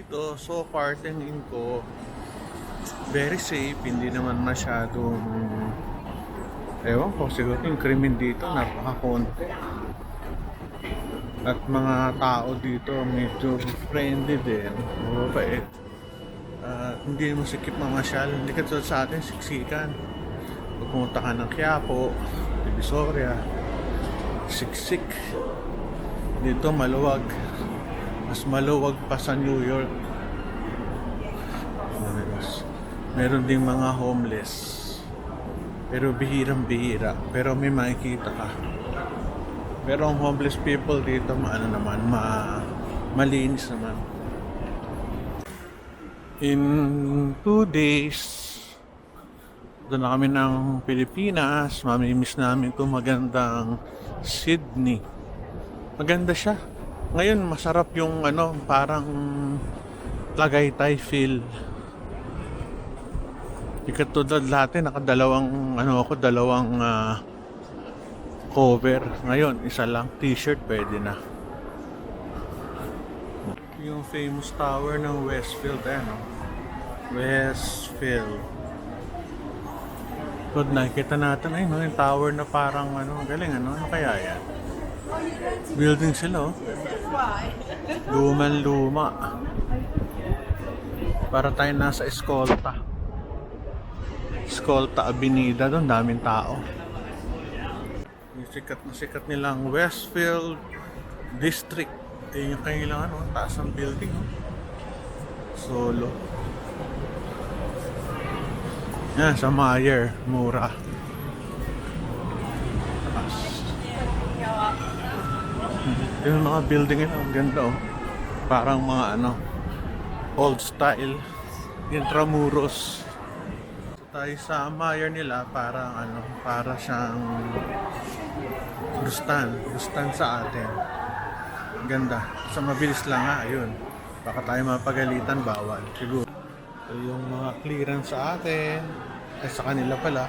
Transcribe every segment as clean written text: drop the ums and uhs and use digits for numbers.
dito, so far tingin ko very safe, hindi naman masyadong ewan ko, siguro yung krimen dito napakakonti at mga tao dito medyo friendly din, mababait at hindi mo sikip mamasyal, hindi ka tulad sa atin siksikan. Pag pumunta ka ng Quiapo, Divisoria, siksik. Dito maluwag, mas maluwag pa sa New York. Meron ding mga homeless, pero bihirang-bihira, pero may makikita ka. Pero ang homeless people dito malinis naman. In 2 days doon na kami ng Pilipinas. Mamimiss namin itong magandang Sydney. Maganda siya. Ngayon masarap yung parang Tagaytay feel. Ikatulad dati nakadalawang dalawang cover. Ngayon isa lang, t-shirt pwede na. Yung famous tower ng Westfield, Westfield. Good, nakikita natin yung tower na parang galing ano kaya yan? Building sila Luman-luma. Para tayo nasa Escolta Avenida, doon daming tao. Yung sikat na sikat nilang Westfield District. Yung kanilang taas ng building Solo. Yan, sa Mayer, mura. Yung mga building ang ganda parang mga old style intramuros. Tayo sa Mayer nila parang para siyang Rustan sa atin. Ganda. Sa mabilis lang ayun. Baka tayo mapagalitan, bawal. Siguro. So, yung mga clearance sa atin, sa kanila pala,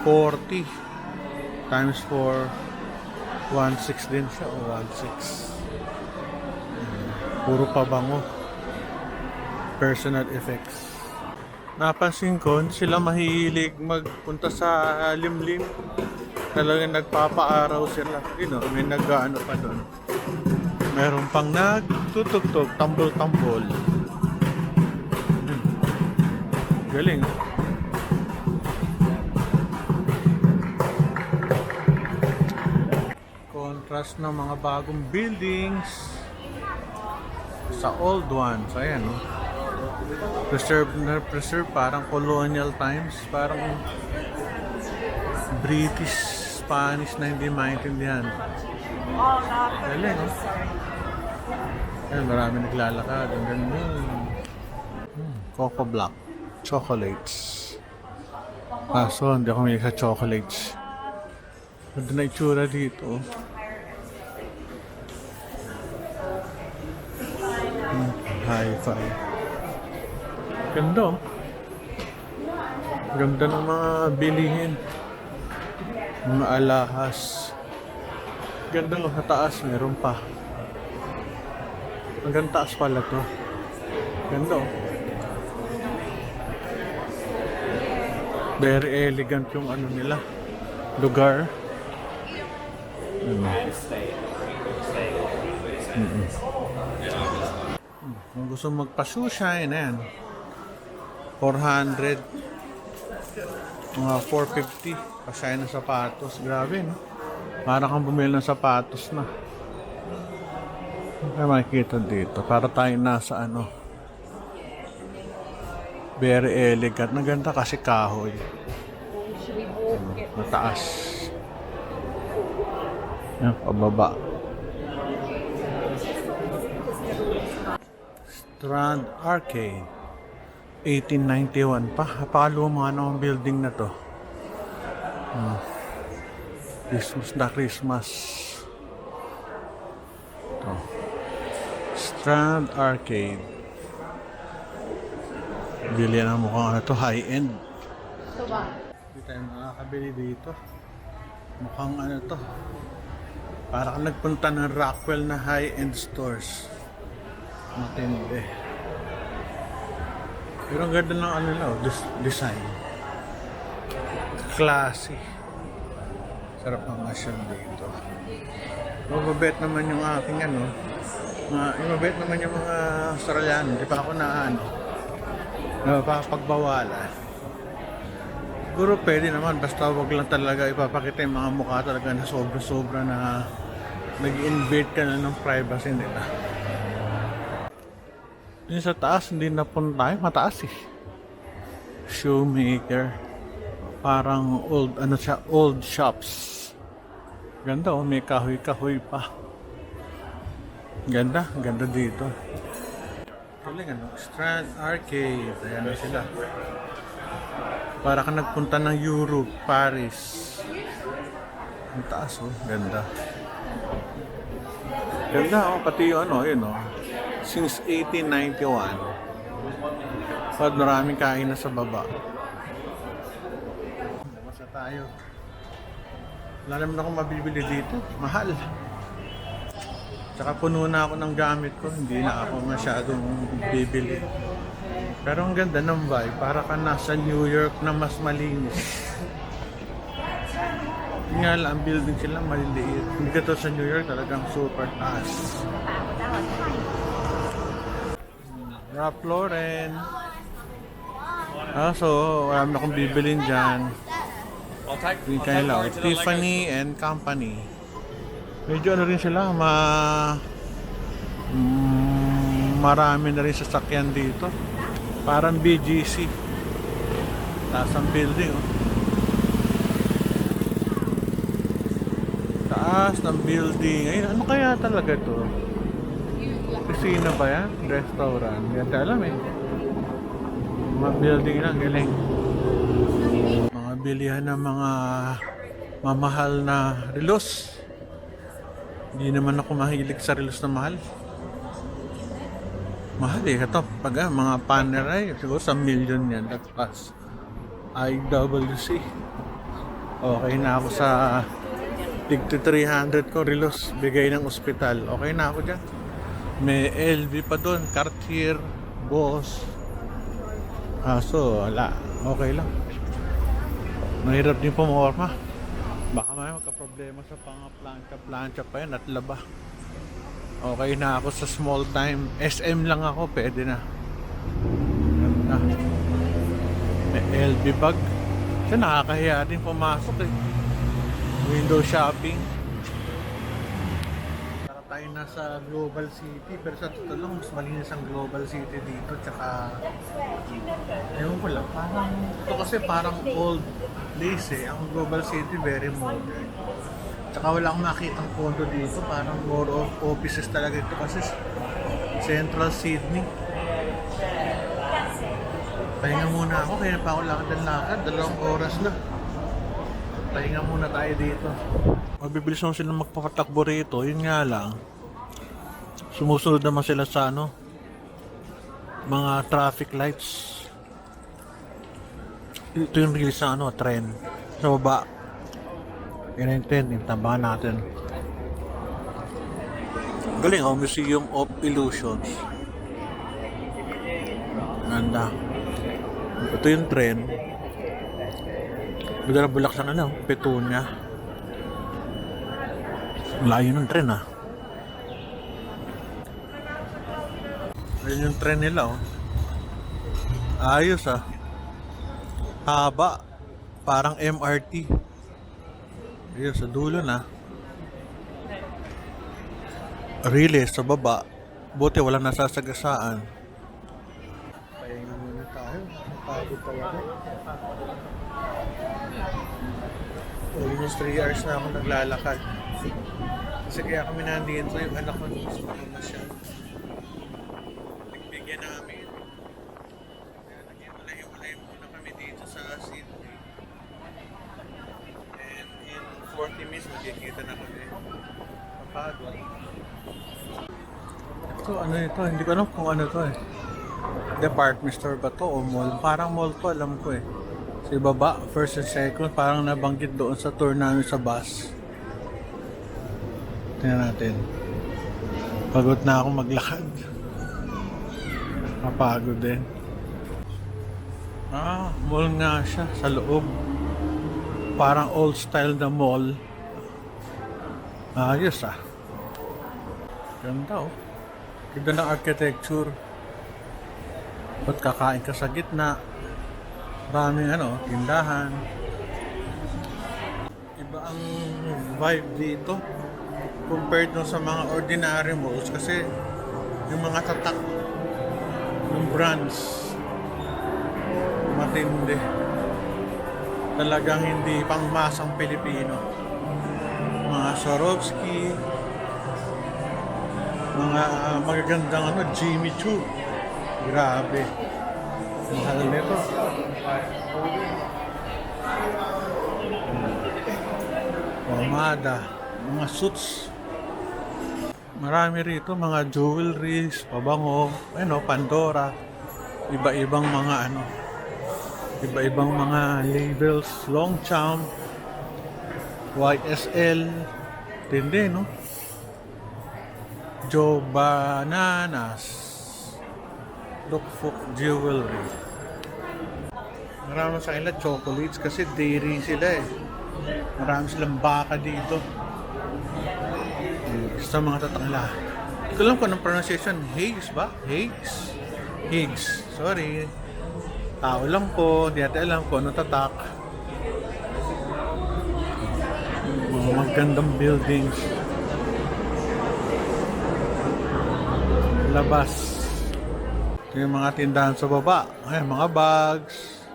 40 times 4, 1.6 din siya o 1.6. Puro pabango. Personal effects. Napansin ko, sila mahilig magpunta sa limlim. Talagang nagpapaaraw sila. May nag-ano pa doon. Meron pang nagtutugtog, tambol-tambol. Galing. Contrast ng mga bagong buildings sa old ones. Ayan, preserve parang colonial times, parang British, Spanish na hindi maintindihan. Galing, Ayan, marami naglalakad. Ang ganda. Coco Black. Chocolates. Kaso, hindi ako may sa chocolates. Ganda na itsura dito. Hi-fi. Ganda, Ganda ng mga bilihin. Mga alahas. Ganda sa taas, meron pa. Hanggang taas pala to. Ganda, Very elegant yung nila. Lugar. Kung gusto magpa-shoeshine, ayan. 400. Mga 450. Pasyahin ng sapatos. Grabe, Para kang bumili ng sapatos na. Kaya makikita dito. Para tayo nasa very elegant. Naganda kasi kahoy. Mataas. Yan, pababa. Strand Arcade. 1891 pa. Napakaluma ang building na to. Christmas na Christmas. Ito. Strand Arcade. Bili na mukhang high-end. Hindi tayo makakabili dito. Mukhang to. Para kang nagpunta ng Rockwell na high-end stores. Matindi. Pero ang ganda ng ano lang, design. Classy. Sarap ng masyal dito. Mababait naman yung aking ano. Mababait naman yung mga Australiano. Di pa ako na ano. Napapagbawalan. Siguro pwede naman. Basta wag lang talaga ipapakita yung mga mukha talaga na sobra-sobra na nag-invade ka na ng privacy nila. Yung sa taas, hindi na punta tayo. Mataas eh. Shoemaker. Parang old, ano siya, old shops. Ganda oh, may kahoy-kahoy pa. Ganda dito. Galing ano, Strand Arcade. Ayan na sila. Para ka nagpunta ng Europe, Paris. Ang taas oh, ganda. Ganda oh, pati yung ano, yun oh. Since 1891. At maraming kain na sa baba. Basta tayo. Wala naman akong mabibili dito. Mahal. Tsaka puno na ako ng gamit ko. Hindi na ako masyadong bibili. Pero ang ganda ng vibe. Para ka nasa New York na mas malinis. Yung nga lang, ang building sila maliliit. Hindi ka to sa New York talagang super taas. Ralph Lauren. So wala na akong bibilin dyan. Yung kanila, Tiffany and Company. Medyo ano rin sila, marami na rin sasakyan dito. Parang BGC. Taas ang building, oh. Taas ng building. Ay, ano kaya talaga to? Piscina ba yan? Restaurant. Yan tayo alam eh. Mga building lang, galing. Mga bilihan ng mga mamahal na relos. Hindi naman ako mahilig sa relos na mahal. Mahal eh. Ito, pag mga Panerai, siguro sa million yan. Lagpas. IWC. Okay na ako sa tig 300 ko relos. Bigay ng ospital. Okay na ako dyan. May LV pa doon. Cartier, Boss. So, wala. Okay lang. Mahirap din pumorma. Baka may magka-problema sa pang-plancha pa yan at laba. Okay na ako sa small time. SM lang ako, pwede na. Ganda. May LV bag. Siya nakakahiya din pumasok eh. Window shopping. Para tayo nasa Global City. Pero sa totoo lang, mas malinis ang Global City dito. Tsaka, ewan ko lang, parang, ito kasi parang old place eh. Ang Global City very modern. Tsaka wala akong makitang condo dito. Parang more of offices talaga ito kasi Central Sydney. Pahinga muna ako. Kaya pa ako lakad. 2 oras na. Pahinga muna tayo dito. Mabibilis naman sila magpapatakbo rito. Yun nga lang. Sumusunod naman sila sa ano, mga traffic lights. Ito yung release sa ano, trend. Sa baba. Yan yung trend. Yung tambahan natin. Galing oh, Museum of Illusions. Ganda. Ito yung trend. Bigla na bulak sa ano, Petunia. Layo ng trend ah. Ayun yung trend nila oh. Ayos ah. Haba. Parang MRT. Ayun sa dulo na. Relay sa baba. Buti walang nasasagasaan. Pahinga muna tayo. Pagod talaga. Almost 3 hours na ako naglalakad. Kasi kaya kami nandito yung anak ko gusto ko na siya. Nagbigyan namin. Kaya naghiwalay muna kami dito sa Sydney. And in 40 minutes magkikita na kami. Papagod. So ano ito? Hindi ko alam kung ano to eh. Department store ba to o mall? Parang mall to, alam ko eh. Sa ibaba, first and second, parang nabanggit doon sa tour namin sa bus. Tingnan natin. Pagod na ako maglakad. Mapagod din. Mall nga siya sa loob. Parang old style na mall. Ayos ah. Ganda oh. Ganda ng architecture. Ba't kakain ka sa gitna? Maraming tindahan. Iba ang vibe dito compared dun sa mga ordinary malls kasi yung mga tatak ng brands matindi. Talagang hindi pangmasang Pilipino. Mga Swarovski, mga magagandang Jimmy Choo. Grabe. Mahal nito. Pomada, mga suits. Marami rito mga jewelries, pabango, Pandora. Iba-ibang mga iba-ibang mga labels, Longchamp, YSL, tindi no? Joe Bananas, Lukfok Jewelry. Marami sa kanila chocolates kasi dairy sila eh. Marami silang baka dito. Sa mga tatakla. Hindi ko alam kung anong pronunciation. Higgs ba? Higgs? Higgs. Sorry. Tao lang po. Hindi natin alam kung anong tatak. Mga magandang buildings. Labas. Ito yung mga tindahan sa baba. Ay, mga bags.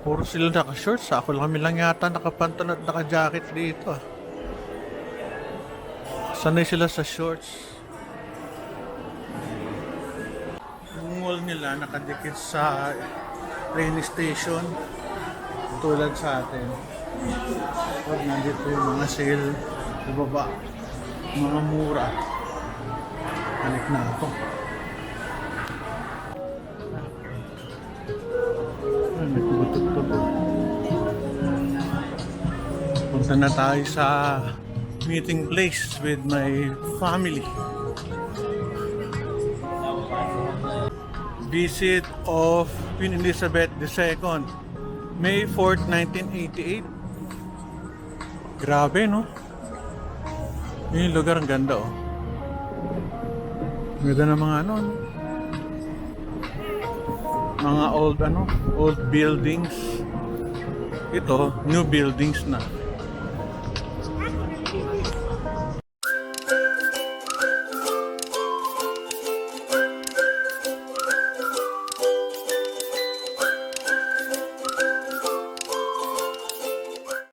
Puro sila naka-shorts. Ako lang kami lang yata nakapantalon at naka-jacket dito. Sanay sila sa shorts. Yung mall nila nakadikit sa train station. Tulad sa atin. Pag nandito yung mga sale sa baba. Mga mura. Balik na ako. May tubot-tubot. Punta na tayo sa meeting place with my family. Visit of Queen Elizabeth II, May 4th, 1988. Grabe, no? Yung lugar ang ganda, oh. Ganda ng mga mga old buildings. Ito, new buildings na.